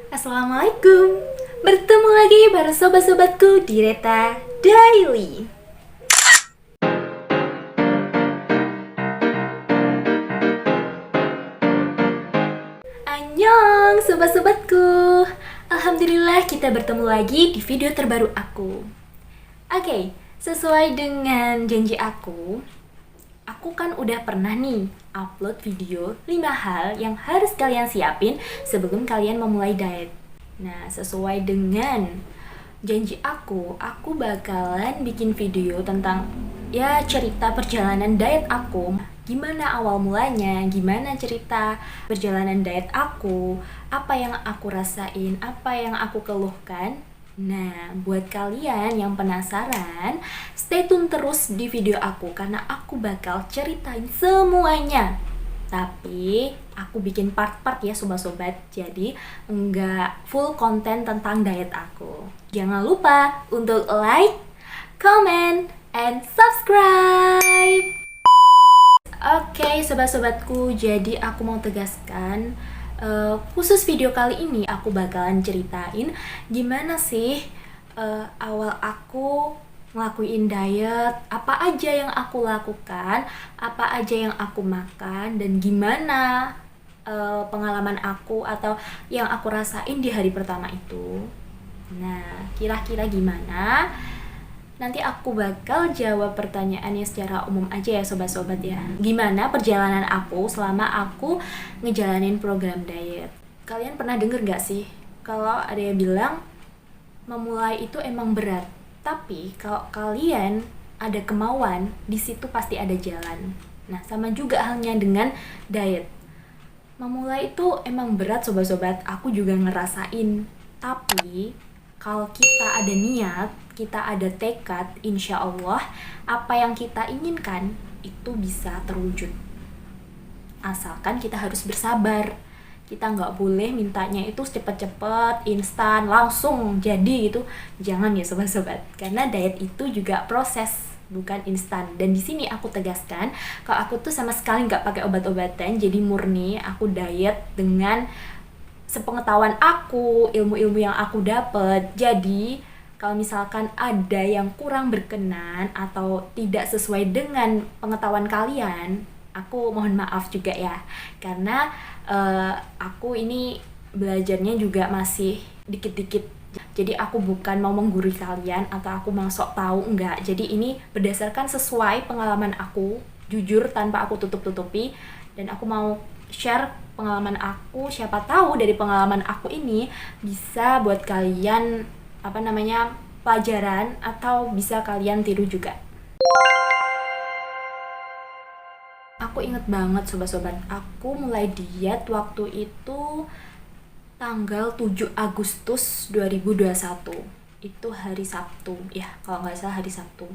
Assalamualaikum. Bertemu lagi bareng sobat-sobatku di Reta Daily. Annyeong sobat-sobatku. Alhamdulillah kita bertemu lagi di video terbaru aku. Oke, sesuai dengan janji aku kan udah pernah nih upload video 5 hal yang harus kalian siapin sebelum kalian memulai diet. Nah, sesuai dengan janji aku bakalan bikin video tentang cerita perjalanan diet aku. Gimana awal mulanya, gimana cerita perjalanan diet aku, apa yang aku rasain, apa yang aku keluhkan. Nah, buat kalian yang penasaran, stay tune terus di video aku karena aku bakal ceritain semuanya. Tapi aku bikin part-part ya sobat-sobat, jadi enggak full konten tentang diet aku. Jangan lupa untuk like, comment, and subscribe. Oke sobat-sobatku, jadi aku mau tegaskan khusus video kali ini aku bakalan ceritain gimana sih awal aku ngelakuin diet, apa aja yang aku lakukan, apa aja yang aku makan, dan gimana pengalaman aku atau yang aku rasain di hari pertama itu. Nah, kira-kira gimana? Nanti aku bakal jawab pertanyaannya secara umum aja ya sobat-sobat ya. Gimana perjalanan aku selama aku ngejalanin program diet? Kalian pernah denger gak sih kalau ada yang bilang memulai itu emang berat, tapi kalau kalian ada kemauan, di situ pasti ada jalan. Nah, sama juga halnya dengan diet. Memulai itu emang berat sobat-sobat, aku juga ngerasain. Tapi kalau kita ada niat, kita ada tekad, insya Allah apa yang kita inginkan itu bisa terwujud. Asalkan kita harus bersabar. Kita nggak boleh mintanya itu cepet-cepet, instan, langsung jadi gitu. Jangan ya sobat-sobat, karena diet itu juga proses, bukan instan. Dan di sini aku tegaskan, kalau aku tuh sama sekali nggak pakai obat-obatan, jadi murni aku diet dengan sepengetahuan aku, ilmu-ilmu yang aku dapat. Jadi kalau misalkan ada yang kurang berkenan atau tidak sesuai dengan pengetahuan kalian, aku mohon maaf juga ya, karena aku ini belajarnya juga masih dikit-dikit. Jadi aku bukan mau menggurui kalian atau aku mau sok tahu, enggak. Jadi ini berdasarkan sesuai pengalaman aku, jujur tanpa aku tutup-tutupi, dan aku mau share pengalaman aku. Siapa tahu dari pengalaman aku ini bisa buat kalian pelajaran atau bisa kalian tiru juga. Aku inget banget sobat-sobat, aku mulai diet waktu itu tanggal 7 Agustus 2021. Itu hari Sabtu, ya kalau nggak salah hari Sabtu.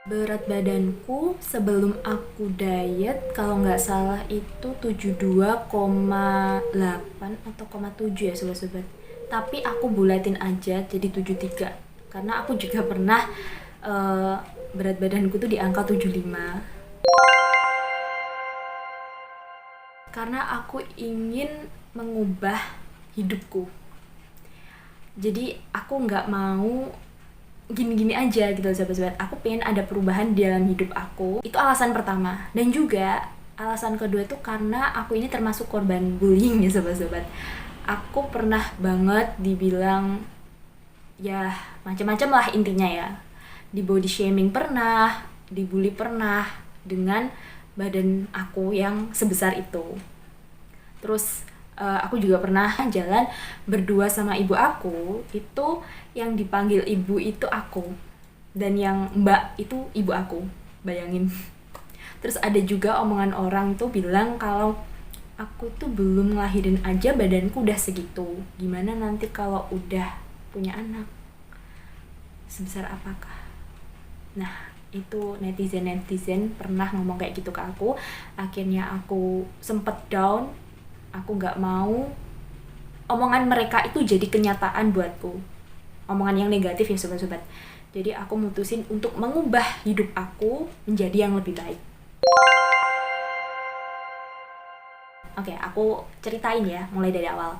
Berat badanku sebelum aku diet kalau nggak salah itu 72,8 atau 0,7 ya sobat-sobat. Tapi aku bulatin aja jadi 73 karena aku juga pernah berat badanku tuh di angka 75. Karena aku ingin mengubah hidupku. Jadi aku nggak mau gini-gini aja gitu sobat-sobat. Aku pengen ada perubahan di dalam hidup aku. Itu alasan pertama. Dan juga alasan kedua itu karena aku ini termasuk korban bullying ya sobat-sobat. Aku pernah banget dibilang ya macam-macam lah intinya ya. Di body shaming pernah, dibully pernah dengan badan aku yang sebesar itu. Terus aku juga pernah jalan berdua sama ibu aku, itu yang dipanggil ibu itu aku, dan yang mbak itu ibu aku, bayangin. Terus ada juga omongan orang tuh bilang kalau aku tuh belum ngelahirin aja badanku udah segitu, gimana nanti kalau udah punya anak, sebesar apakah? Nah, itu netizen pernah ngomong kayak gitu ke aku. Akhirnya aku sempet down. Aku gak mau omongan mereka itu jadi kenyataan buatku, omongan yang negatif ya sobat-sobat. Jadi aku mutusin untuk mengubah hidup aku menjadi yang lebih baik. Oke, aku ceritain ya, mulai dari awal.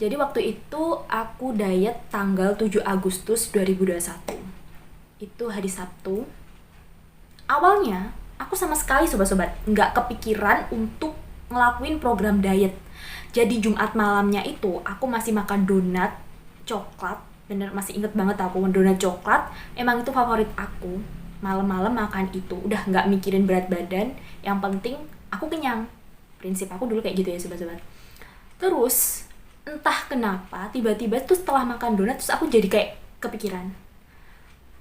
Jadi waktu itu aku diet tanggal 7 Agustus 2021. Itu hari Sabtu. Awalnya, aku sama sekali sobat-sobat nggak kepikiran untuk ngelakuin program diet. Jadi Jumat malamnya itu aku masih makan donat coklat. Bener, masih inget banget aku donat coklat. Emang itu favorit aku. Malam-malam makan itu, udah nggak mikirin berat badan. Yang penting aku kenyang. Prinsip aku dulu kayak gitu ya sobat-sobat. Terus entah kenapa tiba-tiba tuh setelah makan donat terus aku jadi kayak kepikiran,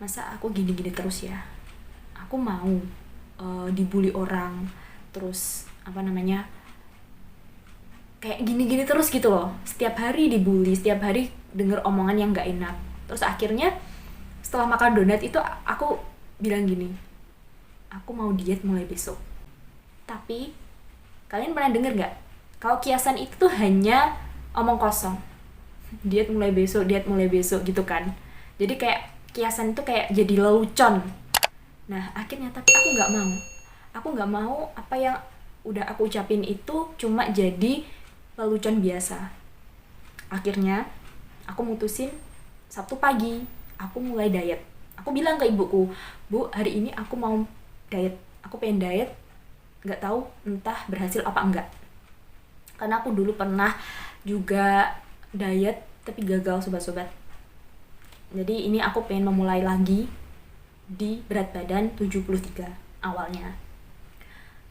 masa aku gini-gini terus ya, aku mau dibully orang, terus apa namanya, kayak gini-gini terus gitu loh, setiap hari dibully, setiap hari denger omongan yang gak enak. Terus akhirnya setelah makan donat itu aku bilang gini, aku mau diet mulai besok. Tapi kalian pernah denger gak kalau kiasan itu tuh hanya omong kosong, diet mulai besok gitu kan. Jadi kayak kiasan itu kayak jadi lelucon. Nah akhirnya tapi aku nggak mau apa yang udah aku ucapin itu cuma jadi lelucon biasa. Akhirnya aku mutusin Sabtu pagi aku mulai diet. Aku bilang ke ibuku, Bu, hari ini aku mau diet, aku pengen diet, nggak tahu entah berhasil apa enggak. Karena aku dulu pernah juga diet tapi gagal sobat-sobat. Jadi ini aku pengen memulai lagi di berat badan 73 awalnya.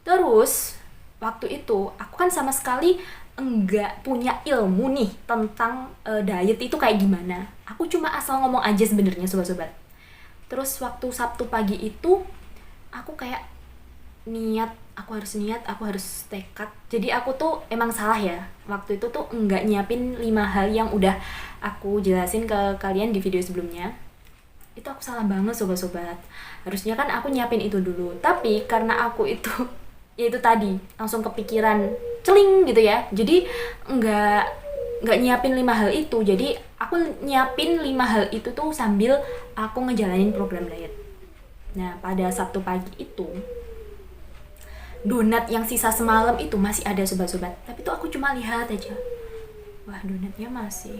Terus waktu itu aku kan sama sekali enggak punya ilmu nih tentang diet itu kayak gimana. Aku cuma asal ngomong aja sebenarnya sobat-sobat. Terus waktu Sabtu pagi itu aku kayak aku harus tekad. Jadi aku tuh emang salah ya, waktu itu tuh nggak nyiapin 5 hal yang udah aku jelasin ke kalian di video sebelumnya. Itu aku salah banget sobat-sobat, harusnya kan aku nyiapin itu dulu. Tapi karena aku itu ya itu tadi langsung kepikiran celing gitu ya, jadi nggak nyiapin 5 hal itu. Jadi aku nyiapin 5 hal itu tuh sambil aku ngejalanin program diet. Nah pada Sabtu pagi itu donat yang sisa semalam itu masih ada sobat-sobat, tapi tuh aku cuma lihat aja, wah donatnya masih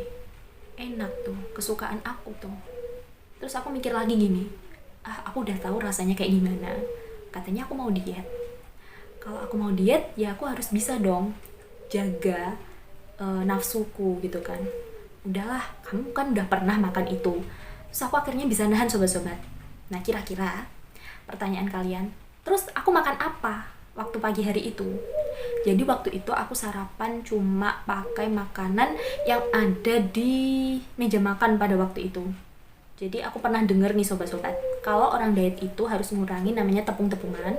enak tuh, kesukaan aku tuh. Terus aku mikir lagi gini, aku udah tahu rasanya kayak gimana, katanya aku mau diet. Kalau aku mau diet ya aku harus bisa dong jaga nafsuku gitu kan. Udahlah, kamu kan udah pernah makan itu. Terus aku akhirnya bisa nahan sobat-sobat. Nah kira-kira pertanyaan kalian, terus aku makan apa waktu pagi hari itu? Jadi waktu itu aku sarapan cuma pakai makanan yang ada di meja makan pada waktu itu. Jadi aku pernah denger nih sobat-sobat, kalau orang diet itu harus ngurangi namanya tepung-tepungan,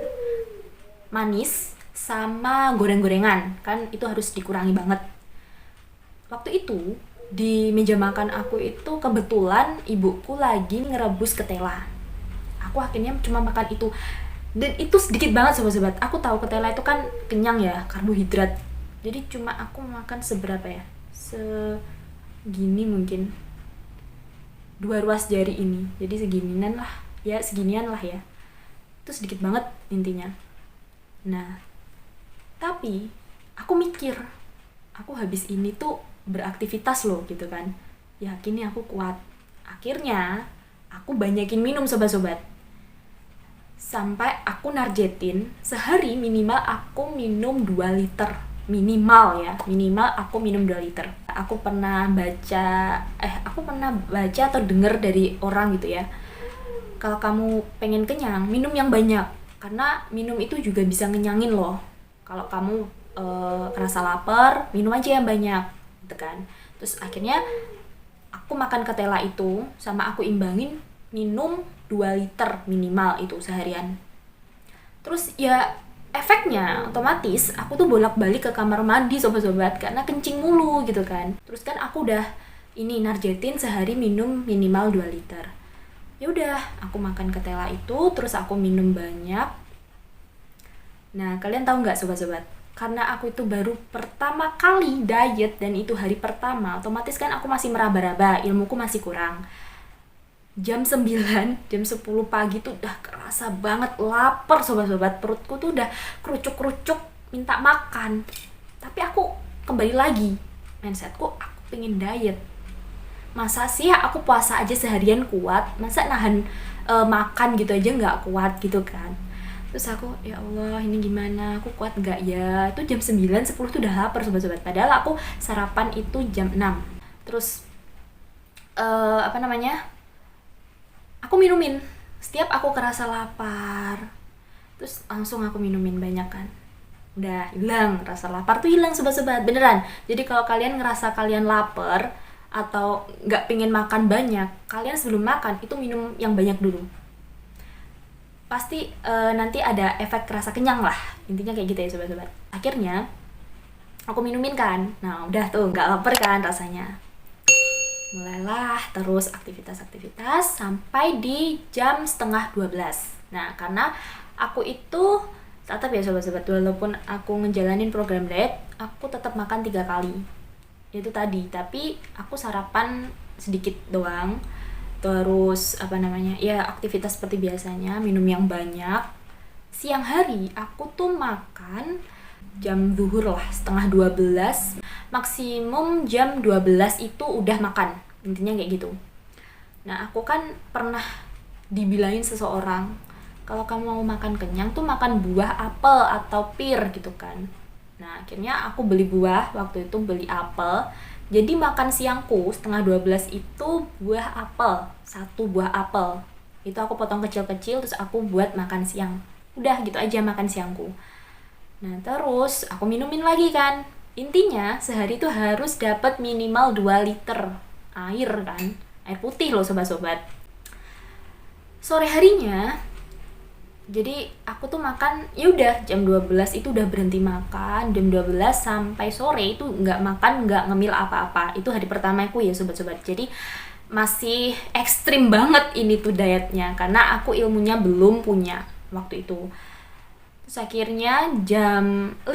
manis, sama goreng-gorengan. Kan itu harus dikurangi banget. Waktu itu di meja makan aku itu kebetulan ibuku lagi ngerebus ketela. Aku akhirnya cuma makan itu. Dan itu sedikit banget sobat-sobat. Aku tahu ketela itu kan kenyang ya, karbohidrat. Jadi cuma aku makan seberapa ya? Segini mungkin. 2 ruas jari ini. Jadi seginian lah ya. Itu sedikit banget intinya. Nah, tapi aku mikir, aku habis ini tuh beraktivitas loh gitu kan. Yakin nih aku kuat. Akhirnya aku banyakin minum sobat-sobat. Sampai aku nargetin sehari minimal aku minum 2 liter. Minimal aku minum 2 liter. Aku pernah baca atau denger dari orang gitu ya, kalau kamu pengen kenyang, minum yang banyak. Karena minum itu juga bisa ngenyangin loh. Kalau kamu rasa lapar, minum aja yang banyak gitu kan. Terus akhirnya aku makan ketela itu sama aku imbangin minum 2 liter minimal itu seharian. Terus ya efeknya otomatis aku tuh bolak-balik ke kamar mandi sobat-sobat karena kencing mulu gitu kan. Terus kan aku udah nargetin sehari minum minimal 2 liter. Ya udah, aku makan ketela itu terus aku minum banyak. Nah, kalian tahu nggak sobat-sobat? Karena aku itu baru pertama kali diet dan itu hari pertama, otomatis kan aku masih meraba-raba, ilmuku masih kurang. Jam 9, jam 10 pagi tuh udah kerasa banget lapar sobat-sobat. Perutku tuh udah kerucuk-kerucuk minta makan. Tapi aku kembali lagi mindsetku, aku pengen diet. Masa sih aku puasa aja seharian kuat, masa nahan makan gitu aja nggak kuat gitu kan. Terus aku, ya Allah ini gimana, aku kuat nggak ya. Itu jam 9, 10 tuh udah lapar sobat-sobat, padahal aku sarapan itu jam 6. Terus aku minumin setiap aku kerasa lapar, terus langsung aku minumin banyak kan, udah hilang rasa lapar tuh, hilang sobat-sobat, beneran. Jadi kalau kalian ngerasa kalian lapar atau nggak pengen makan banyak, kalian sebelum makan itu minum yang banyak dulu, pasti nanti ada efek rasa kenyang lah, intinya kayak gitu ya sobat-sobat. Akhirnya aku minumin kan, nah udah tuh nggak lapar kan rasanya. Mulailah terus aktivitas sampai di jam setengah 12. Nah karena aku itu tetap ya sobat-sobat, walaupun aku ngejalanin program diet, aku tetap makan 3 kali itu tadi, tapi aku sarapan sedikit doang. Terus ya aktivitas seperti biasanya, minum yang banyak. Siang hari aku tuh makan jam zuhur lah, setengah 12, maksimum jam 12 itu udah makan, intinya kayak gitu. Nah aku kan pernah dibilangin seseorang, kalau kamu mau makan kenyang tuh makan buah, apel atau pir gitu kan. Nah akhirnya aku beli buah, waktu itu beli apel. Jadi makan siangku setengah 12 itu buah apel, 1 buah apel itu aku potong kecil-kecil, terus aku buat makan siang. Udah gitu aja makan siangku. Nah terus aku minumin lagi kan. Intinya sehari itu harus dapat minimal 2 liter air kan, air putih loh sobat-sobat. Sore harinya jadi aku tuh makan, ya udah jam 12 itu udah berhenti makan, jam 12 sampai sore itu nggak makan, nggak ngemil apa-apa. Itu hari pertama aku ya sobat-sobat. Jadi masih ekstrim banget ini tuh dietnya, karena aku ilmunya belum punya waktu itu. Terus akhirnya jam 5,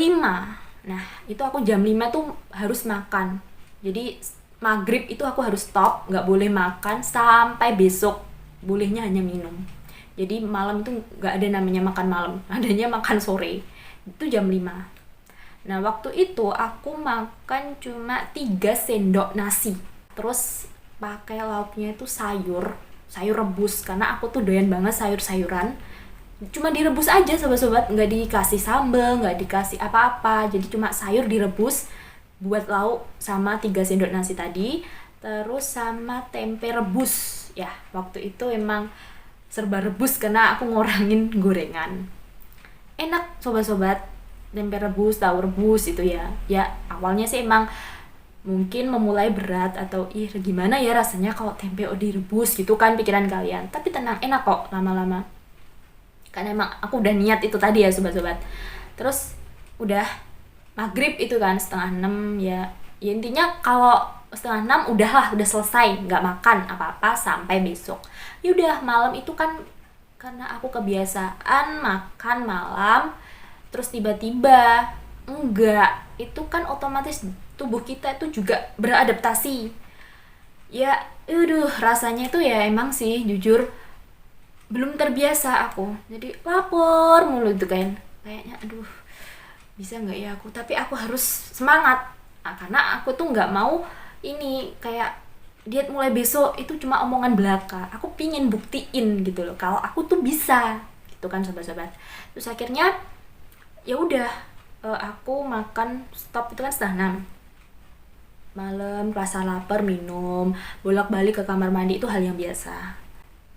nah itu aku jam 5 tuh harus makan. Jadi maghrib itu aku harus stop, nggak boleh makan sampai besok, bolehnya hanya minum. Jadi malam itu nggak ada namanya makan malam, adanya makan sore. Itu jam 5. Nah waktu itu aku makan cuma 3 sendok nasi. Terus pakai lauknya itu sayur rebus, karena aku tuh doyan banget sayur-sayuran. Cuma direbus aja sobat-sobat, nggak dikasih sambal, nggak dikasih apa-apa. Jadi cuma sayur direbus buat lauk, sama 3 sendok nasi tadi. Terus sama tempe rebus. Ya waktu itu emang serba rebus karena aku ngurangin gorengan. Enak sobat-sobat, tempe rebus, tahu rebus itu ya. Ya awalnya sih emang mungkin memulai berat atau gimana ya rasanya kalau tempe direbus gitu kan pikiran kalian. Tapi tenang, enak kok lama-lama. Karena emang aku udah niat itu tadi ya sobat-sobat. Terus udah maghrib itu kan setengah 6 ya. Ya intinya kalau setengah 6 udah selesai, nggak makan apa-apa sampai besok. Ya udah malam itu kan karena aku kebiasaan makan malam, terus tiba-tiba enggak, itu kan otomatis tubuh kita itu juga beradaptasi. Ya rasanya itu ya emang sih jujur belum terbiasa aku, jadi lapar mulu itu kan, kayaknya bisa nggak ya aku, tapi aku harus semangat. Nah, karena aku tuh nggak mau ini kayak diet mulai besok itu cuma omongan belaka. Aku pingin buktiin gitu loh kalau aku tuh bisa gitu kan sobat-sobat. Terus akhirnya ya udah aku makan stop itu kan setengah 6 malam, rasa lapar minum, bolak-balik ke kamar mandi itu hal yang biasa.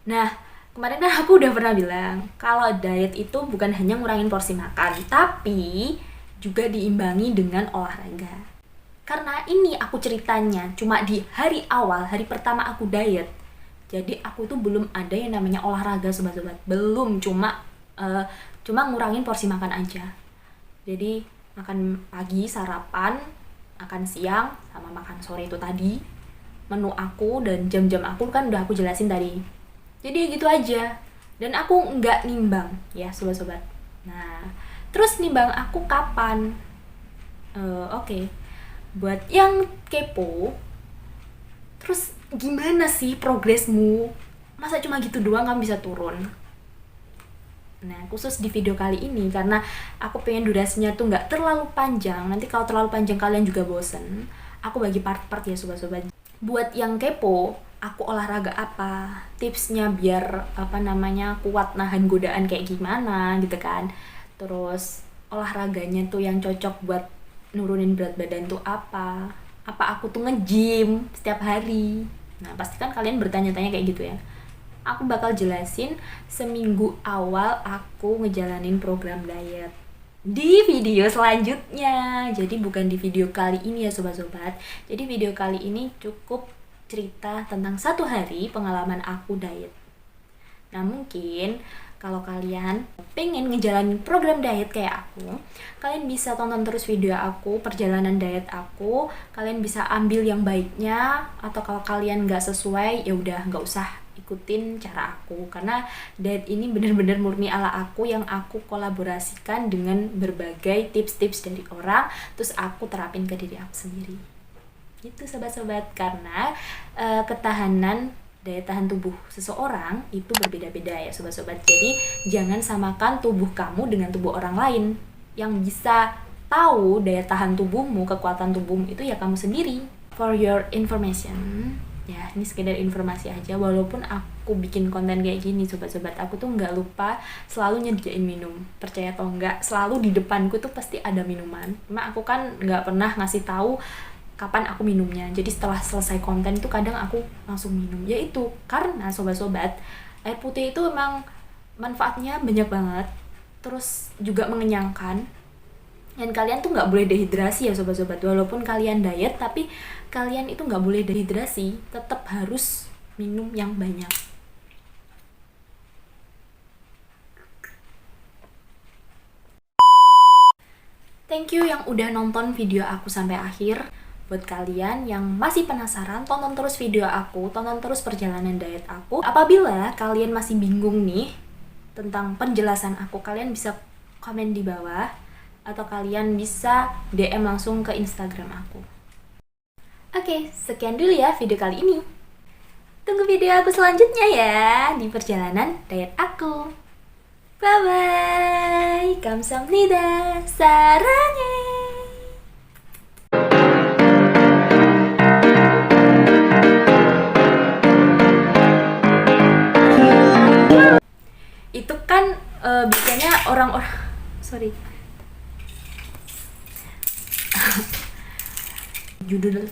Nah kemarin kan aku udah pernah bilang kalau diet itu bukan hanya ngurangin porsi makan, tapi juga diimbangi dengan olahraga. Karena ini aku ceritanya cuma di hari awal, hari pertama aku diet. Jadi aku tuh belum ada yang namanya olahraga sobat-sobat. Belum, cuma ngurangin porsi makan aja. Jadi makan pagi sarapan, makan siang, sama makan sore itu tadi. Menu aku dan jam-jam aku kan udah aku jelasin tadi. Jadi gitu aja. Dan aku nggak nimbang ya sobat-sobat. Nah terus nimbang aku kapan? Oke. Buat yang kepo, terus gimana sih progresmu? Masa cuma gitu doang kamu bisa turun? Nah, khusus di video kali ini karena aku pengen durasinya tuh nggak terlalu panjang. Nanti kalau terlalu panjang kalian juga bosen. Aku bagi part-part ya sobat-sobat. Buat yang kepo, aku olahraga apa, tipsnya biar kuat nahan godaan kayak gimana gitu kan. Terus olahraganya tuh yang cocok buat nurunin berat badan tuh apa aku tuh nge-gym setiap hari. Nah, pasti kan kalian bertanya-tanya kayak gitu ya. Aku bakal jelasin seminggu awal aku ngejalanin program diet di video selanjutnya. Jadi bukan di video kali ini ya sobat-sobat. Jadi video kali ini cukup cerita tentang 1 hari pengalaman aku diet. Nah, mungkin kalau kalian pengen ngejalanin program diet kayak aku, kalian bisa tonton terus video aku, perjalanan diet aku. Kalian bisa ambil yang baiknya, atau kalau kalian nggak sesuai, ya udah nggak usah ikutin cara aku. Karena diet ini bener-bener murni ala aku yang aku kolaborasikan dengan berbagai tips-tips dari orang, terus aku terapin ke diri aku sendiri. Itu sobat-sobat, karena ketahanan daya tahan tubuh seseorang itu berbeda-beda ya sobat-sobat. Jadi jangan samakan tubuh kamu dengan tubuh orang lain. Yang bisa tahu daya tahan tubuhmu, kekuatan tubuhmu itu ya kamu sendiri. For your information, ya ini sekedar informasi aja. Walaupun aku bikin konten kayak gini sobat-sobat, aku tuh nggak lupa selalu nyediain minum. Percaya atau enggak, selalu di depanku tuh pasti ada minuman. Cuma aku kan nggak pernah ngasih tahu kapan aku minumnya. Jadi setelah selesai konten itu kadang aku langsung minum. Yaitu karena sobat-sobat, air putih itu emang manfaatnya banyak banget. Terus juga mengenyangkan. Dan kalian tuh nggak boleh dehidrasi ya sobat-sobat. Walaupun kalian diet, tapi kalian itu nggak boleh dehidrasi. Tetap harus minum yang banyak. Thank you yang udah nonton video aku sampai akhir. Buat kalian yang masih penasaran, tonton terus video aku, tonton terus perjalanan diet aku. Apabila kalian masih bingung nih tentang penjelasan aku, kalian bisa komen di bawah, atau kalian bisa DM langsung ke Instagram aku. Oke, sekian dulu ya video kali ini. Tunggu video aku selanjutnya ya di perjalanan diet aku. Bye-bye. Kamsahamnida. Sarangnya. Itu kan biasanya orang-orang sorry judul